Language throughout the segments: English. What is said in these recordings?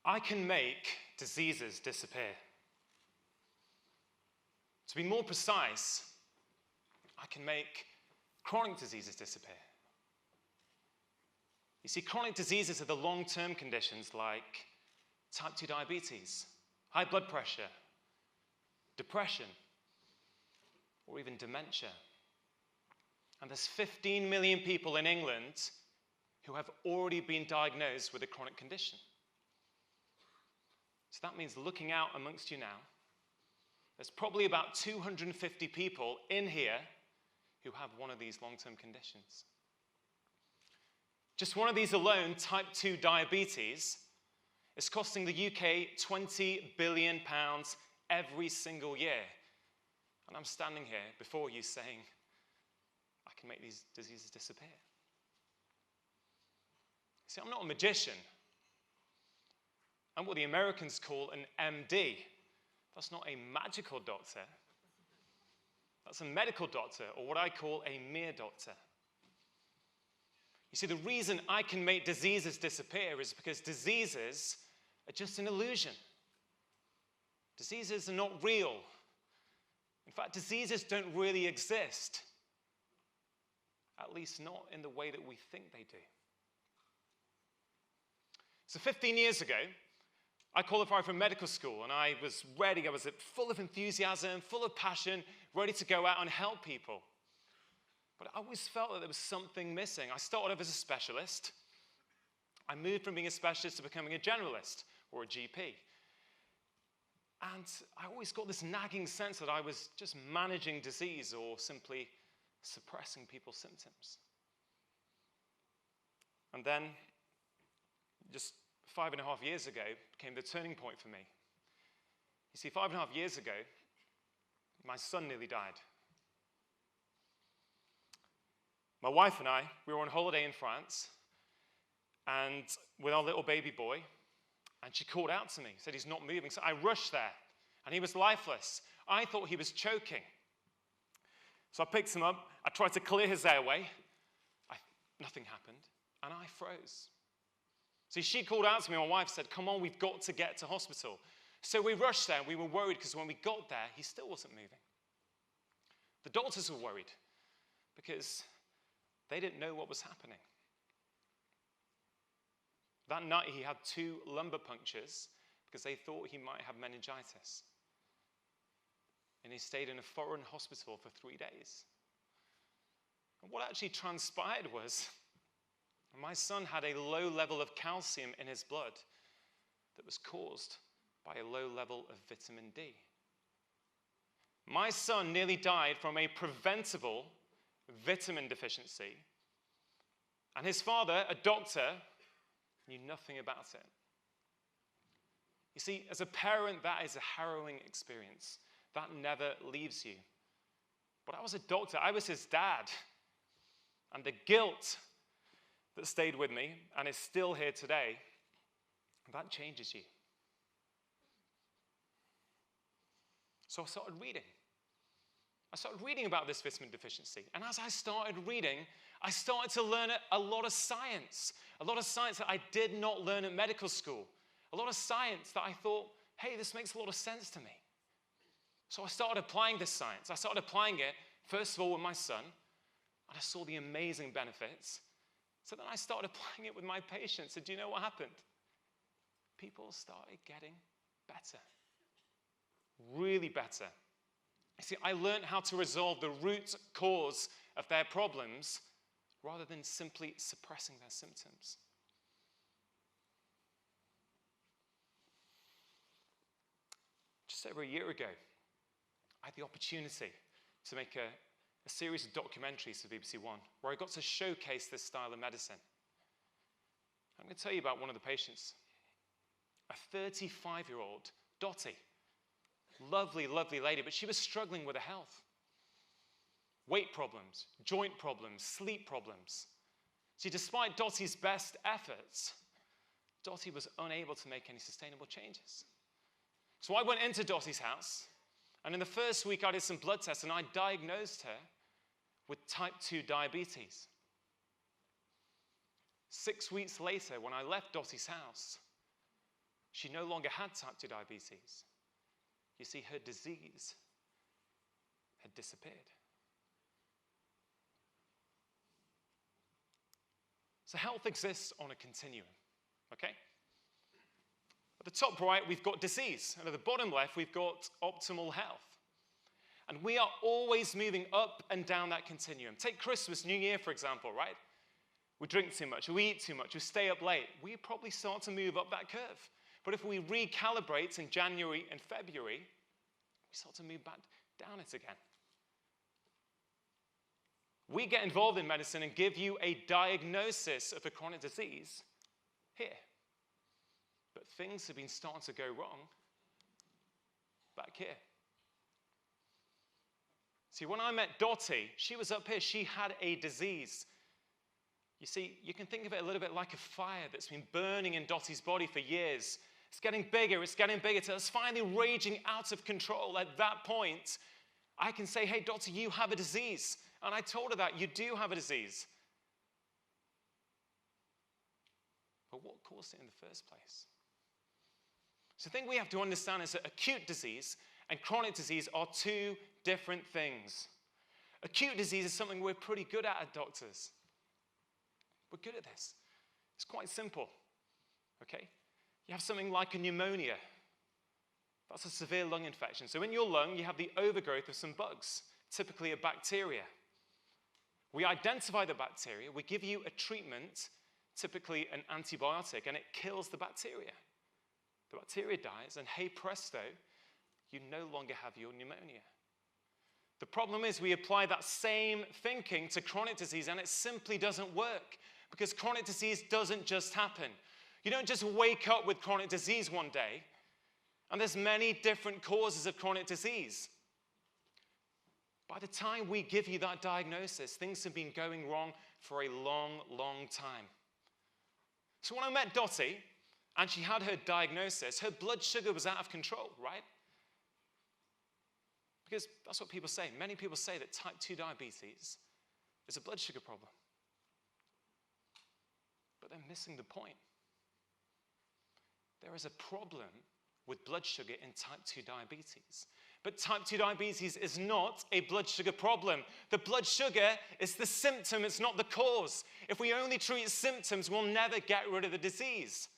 I can make diseases disappear. To be more precise, I can make chronic diseases disappear. You see, chronic diseases are the long-term conditions like type 2 diabetes, high blood pressure, depression, or even dementia. And there's 15 million people in England who have already been diagnosed with a chronic condition. So that means looking out amongst you now, there's probably about 250 people in here who have one of these long-term conditions. Just one of these alone, type 2 diabetes, is costing the UK £20 billion every single year. And I'm standing here before you saying, I can make these diseases disappear. See, I'm not a magician. I'm what the Americans call an MD. That's not a magical doctor. That's a medical doctor, or what I call a mere doctor. You see, the reason I can make diseases disappear is because diseases are just an illusion. Diseases are not real. In fact, diseases don't really exist. At least not in the way that we think they do. So 15 years ago, I qualified for medical school, and I was ready. I was full of enthusiasm, full of passion, ready to go out and help people. But I always felt that there was something missing. I started off as a specialist. I moved from being a specialist to becoming a generalist, or a GP. And I always got this nagging sense that I was just managing disease or simply suppressing people's symptoms. And then, just 5.5 years ago, came the turning point for me. You see, 5.5 years ago, my son nearly died. My wife and I, we were on holiday in France, and with our little baby boy, and she called out to me, said he's not moving. So I rushed there, and he was lifeless. I thought he was choking. So I picked him up, I tried to clear his airway, nothing happened, and I froze. See, she called out to me, my wife said, come on, we've got to get to hospital. So we rushed there, and we were worried because when we got there, he still wasn't moving. The doctors were worried because they didn't know what was happening. That night, he had 2 lumbar punctures because they thought he might have meningitis. And he stayed in a foreign hospital for 3 days. And what actually transpired was my son had a low level of calcium in his blood that was caused by a low level of vitamin D. My son nearly died from a preventable vitamin deficiency, and his father, a doctor, knew nothing about it. You see, as a parent, that is a harrowing experience. That never leaves you. But I was a doctor, I was his dad, and the guilt that stayed with me and is still here today, that changes you. So I started reading. I started reading about this vitamin deficiency. And as I started reading, I started to learn a lot of science that I did not learn at medical school. A lot of science that I thought, hey, this makes a lot of sense to me. So I started applying this science. I started applying it, first of all, with my son, and I saw the amazing benefits. So then I started applying it with my patients, and do you know what happened? People started getting better. Really better. You see, I learned how to resolve the root cause of their problems rather than simply suppressing their symptoms. Just over a year ago, I had the opportunity to make a series of documentaries for BBC One, where I got to showcase this style of medicine. I'm going to tell you about one of the patients, a 35-year-old Dottie. Lovely, lovely lady, but she was struggling with her health. Weight problems, joint problems, sleep problems. See, despite Dottie's best efforts, Dottie was unable to make any sustainable changes. So I went into Dottie's house, and in the first week I did some blood tests, and I diagnosed her with type 2 diabetes. 6 weeks later, when I left Dottie's house, She no longer had type 2 diabetes. You see, her disease had disappeared. So health exists on a continuum, okay? At the top right, we've got disease. And at the bottom left, we've got optimal health. And we are always moving up and down that continuum. Take Christmas, New Year, for example, right? We drink too much, we eat too much, we stay up late. We probably start to move up that curve. But if we recalibrate in January and February, we start to move back down it again. We get involved in medicine and give you a diagnosis of a chronic disease here. But things have been starting to go wrong back here. See, when I met Dottie, she was up here. She had a disease. You see, you can think of it a little bit like a fire that's been burning in Dottie's body for years. It's getting bigger till it's finally raging out of control. At that point, I can say, hey, Dottie, you have a disease. And I told her that you do have a disease. But what caused it in the first place? So the thing we have to understand is that acute disease and chronic disease are two different things. Acute disease is something we're pretty good at doctors. We're good at this. It's quite simple, okay? You have something like a pneumonia. That's a severe lung infection. So in your lung, you have the overgrowth of some bugs, typically a bacteria. We identify the bacteria, we give you a treatment, typically an antibiotic, and it kills the bacteria. The bacteria dies, and hey presto, you no longer have your pneumonia. The problem is we apply that same thinking to chronic disease, and it simply doesn't work, because chronic disease doesn't just happen. You don't just wake up with chronic disease one day, and there's many different causes of chronic disease. By the time we give you that diagnosis, things have been going wrong for a long, long time. So when I met Dottie, and she had her diagnosis, her blood sugar was out of control, right? Because that's what people say. Many people say that type 2 diabetes is a blood sugar problem. But they're missing the point. There is a problem with blood sugar in type 2 diabetes. But type 2 diabetes is not a blood sugar problem. The blood sugar is the symptom, it's not the cause. If we only treat symptoms, we'll never get rid of the disease.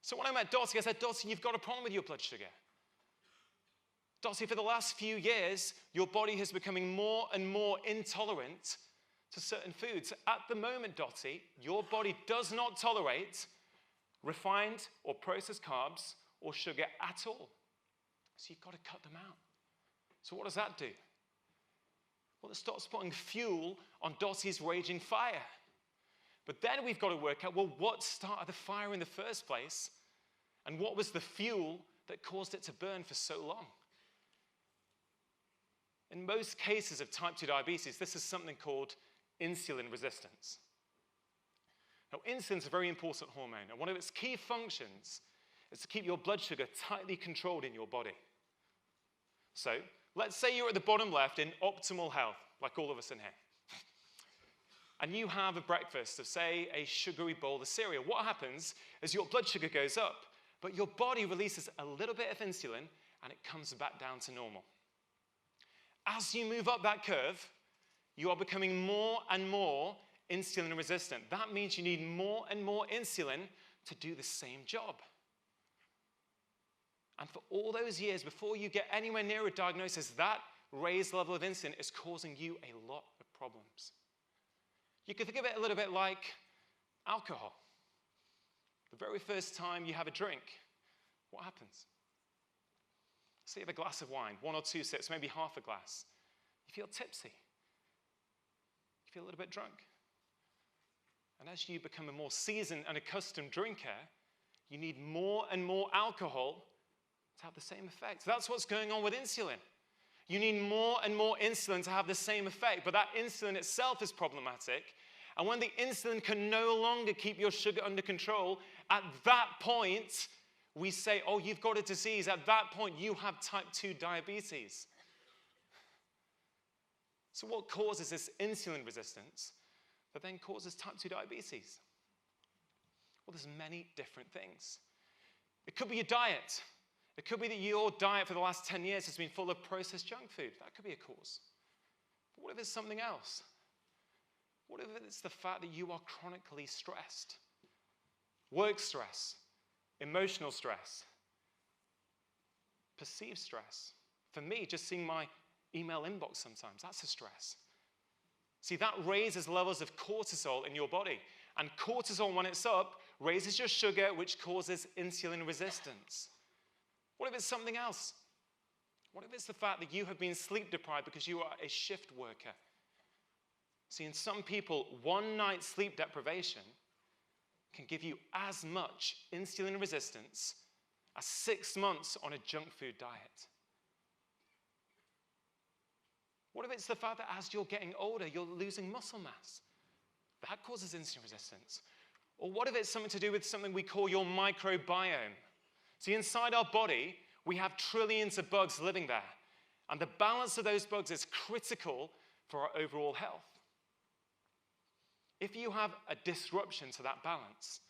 So when I met Dottie, I said, Dottie, you've got a problem with your blood sugar. Dottie, for the last few years, your body has becoming more and more intolerant to certain foods. At the moment, Dottie, your body does not tolerate refined or processed carbs or sugar at all. So you've got to cut them out. So what does that do? Well, it starts putting fuel on Dottie's raging fire. But then we've got to work out, well, what started the fire in the first place? And what was the fuel that caused it to burn for so long? In most cases of type 2 diabetes, this is something called insulin resistance. Now, insulin is a very important hormone, and one of its key functions is to keep your blood sugar tightly controlled in your body. So, let's say you're at the bottom left in optimal health, like all of us in here. And you have a breakfast of, say, a sugary bowl of cereal. What happens is your blood sugar goes up, but your body releases a little bit of insulin, and it comes back down to normal. As you move up that curve, you are becoming more and more insulin resistant. That means you need more and more insulin to do the same job. And for all those years, before you get anywhere near a diagnosis, that raised level of insulin is causing you a lot of problems. You can think of it a little bit like alcohol. The very first time you have a drink, what happens? Say you have a glass of wine, 1 or 2 sips, maybe half a glass. You feel tipsy. You feel a little bit drunk. And as you become a more seasoned and accustomed drinker, you need more and more alcohol to have the same effect. That's what's going on with insulin. You need more and more insulin to have the same effect, but that insulin itself is problematic. And when the insulin can no longer keep your sugar under control, at that point, we say, oh, you've got a disease. At that point, you have type 2 diabetes. So what causes this insulin resistance that then causes type 2 diabetes? Well, there's many different things. It could be your diet. It could be that your diet for the last 10 years has been full of processed junk food. That could be a cause. But what if it's something else? What if it's the fact that you are chronically stressed? Work stress, emotional stress, perceived stress. For me, just seeing my email inbox sometimes, that's a stress. See, that raises levels of cortisol in your body. And cortisol, when it's up, raises your sugar, which causes insulin resistance. What if it's something else? What if it's the fact that you have been sleep deprived because you are a shift worker? See, in some people, one night's sleep deprivation can give you as much insulin resistance as 6 months on a junk food diet. What if it's the fact that as you're getting older, you're losing muscle mass? That causes insulin resistance. Or what if it's something to do with something we call your microbiome? See, inside our body, we have trillions of bugs living there. And the balance of those bugs is critical for our overall health. If you have a disruption to that balance,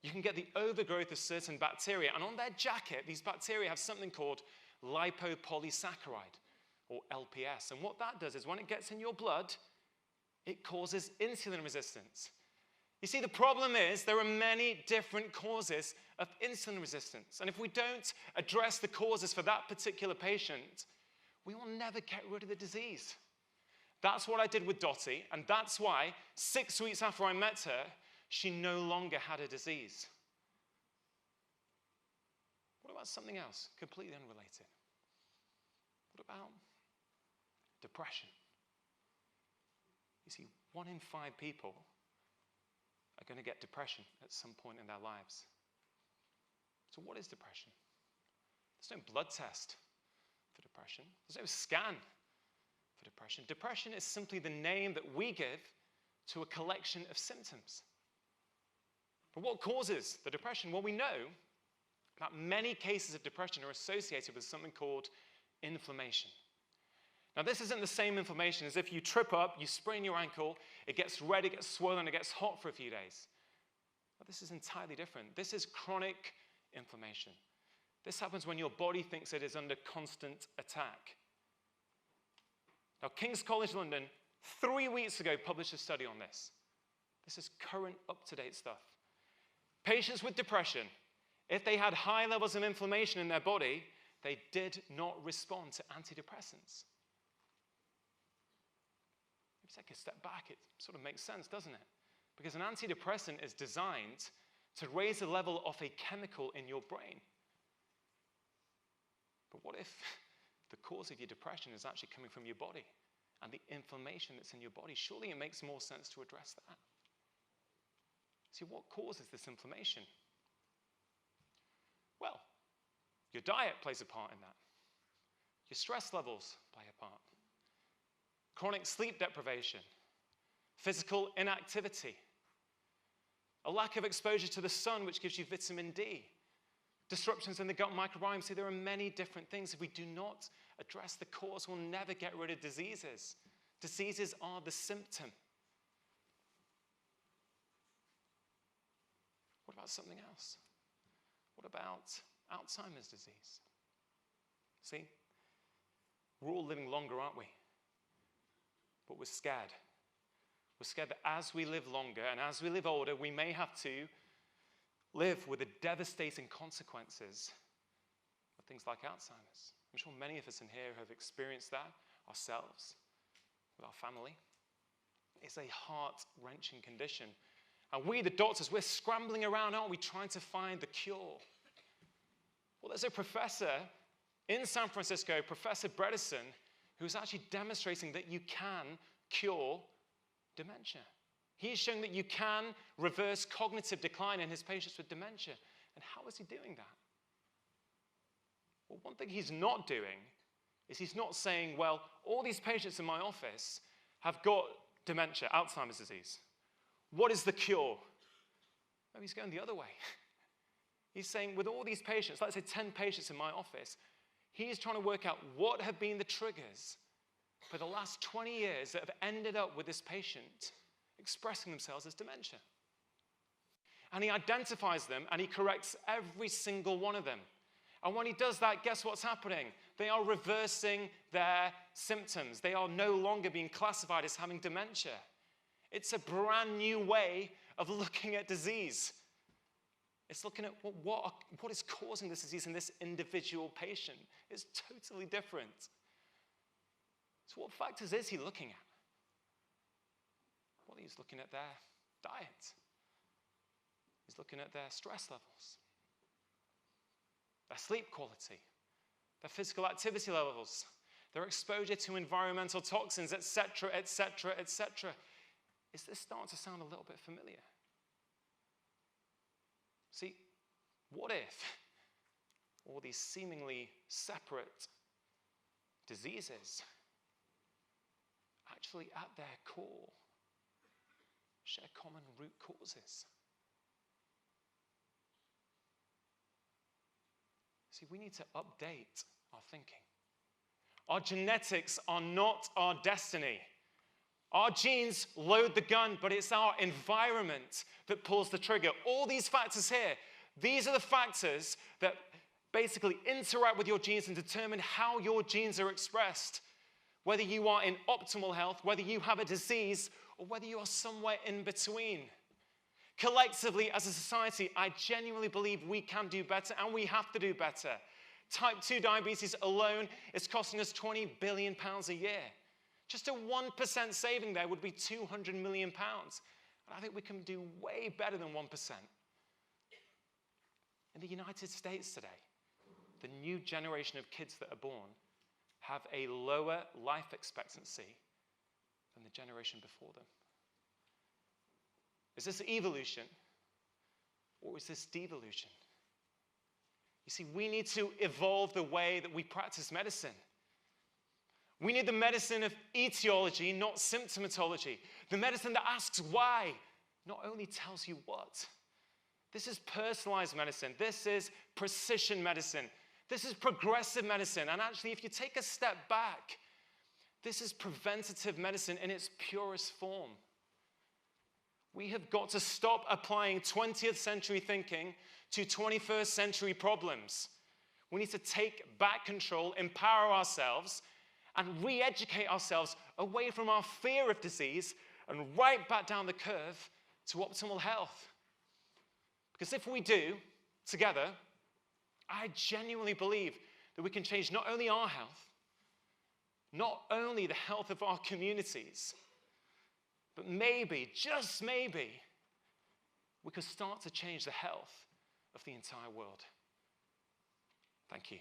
you can get the overgrowth of certain bacteria. And on their jacket, these bacteria have something called lipopolysaccharide, or LPS. And what that does is when it gets in your blood, it causes insulin resistance. You see, the problem is there are many different causes of insulin resistance. And if we don't address the causes for that particular patient, we will never get rid of the disease. That's what I did with Dottie, and that's why 6 weeks after I met her, she no longer had a disease. What about something else, completely unrelated? What about depression? You see, 1 in 5 people are going to get depression at some point in their lives. So what is depression? There's no blood test for depression. There's no scan for depression. Depression is simply the name that we give to a collection of symptoms. But what causes the depression? Well, we know that many cases of depression are associated with something called inflammation. Now, this isn't the same inflammation as if you trip up, you sprain your ankle, it gets red, it gets swollen, it gets hot for a few days. But this is entirely different. This is chronic inflammation. This happens when your body thinks it is under constant attack. Now, King's College London, 3 weeks ago, published a study on this. This is current, up-to-date stuff. Patients with depression, if they had high levels of inflammation in their body, they did not respond to antidepressants. If you take a step back, it sort of makes sense, doesn't it? Because an antidepressant is designed to raise the level of a chemical in your brain. But what if the cause of your depression is actually coming from your body and the inflammation that's in your body? Surely it makes more sense to address that. See, what causes this inflammation? Well, your diet plays a part in that. Your stress levels play a part. Chronic sleep deprivation, physical inactivity, a lack of exposure to the sun, which gives you vitamin D, disruptions in the gut microbiome. See, there are many different things. If we do not address the cause, we'll never get rid of diseases. Diseases are the symptom. What about something else? What about Alzheimer's disease? See, we're all living longer, aren't we? But we're scared. We're scared that as we live longer and as we live older, we may have to live with the devastating consequences of things like Alzheimer's. I'm sure many of us in here have experienced that ourselves, with our family. It's a heart-wrenching condition. And we, the doctors, we're scrambling around, aren't we, trying to find the cure. Well, there's a professor in San Francisco, Professor Bredesen, who's actually demonstrating that you can cure dementia. He's showing that you can reverse cognitive decline in his patients with dementia. And how is he doing that? Well, one thing he's not doing is he's not saying, well, all these patients in my office have got dementia, Alzheimer's disease. What is the cure? No, he's going the other way. He's saying, with all these patients, let's say 10 patients in my office, he's trying to work out what have been the triggers for the last 20 years that have ended up with this patient expressing themselves as dementia. And he identifies them, and he corrects every single one of them. And when he does that, guess what's happening? They are reversing their symptoms. They are no longer being classified as having dementia. It's a brand new way of looking at disease. It's looking at what is causing this disease in this individual patient. It's totally different. So what factors is he looking at? Well, he's looking at their diet. He's looking at their stress levels, their sleep quality, their physical activity levels, their exposure to environmental toxins, etc., etc., etc. Is this starting to sound a little bit familiar? See, what if all these seemingly separate diseases actually at their core share common root causes? See, we need to update our thinking. Our genetics are not our destiny. Our genes load the gun, but it's our environment that pulls the trigger. All these factors here, these are the factors that basically interact with your genes and determine how your genes are expressed. Whether you are in optimal health, whether you have a disease, or whether you are somewhere in between. Collectively, as a society, I genuinely believe we can do better, and we have to do better. Type 2 diabetes alone is costing us £20 billion a year. Just a 1% saving there would be £200 million. And I think we can do way better than 1%. In the United States today, the new generation of kids that are born have a lower life expectancy than the generation before them. Is this evolution, or is this devolution? You see, we need to evolve the way that we practice medicine. We need the medicine of etiology, not symptomatology. The medicine that asks why, not only tells you what. This is personalized medicine. This is precision medicine. This is progressive medicine. And actually, if you take a step back, this is preventative medicine in its purest form. We have got to stop applying 20th century thinking to 21st century problems. We need to take back control, empower ourselves, and re-educate ourselves away from our fear of disease and right back down the curve to optimal health. Because if we do, together, I genuinely believe that we can change not only our health, not only the health of our communities, but maybe, just maybe, we could start to change the health of the entire world. Thank you.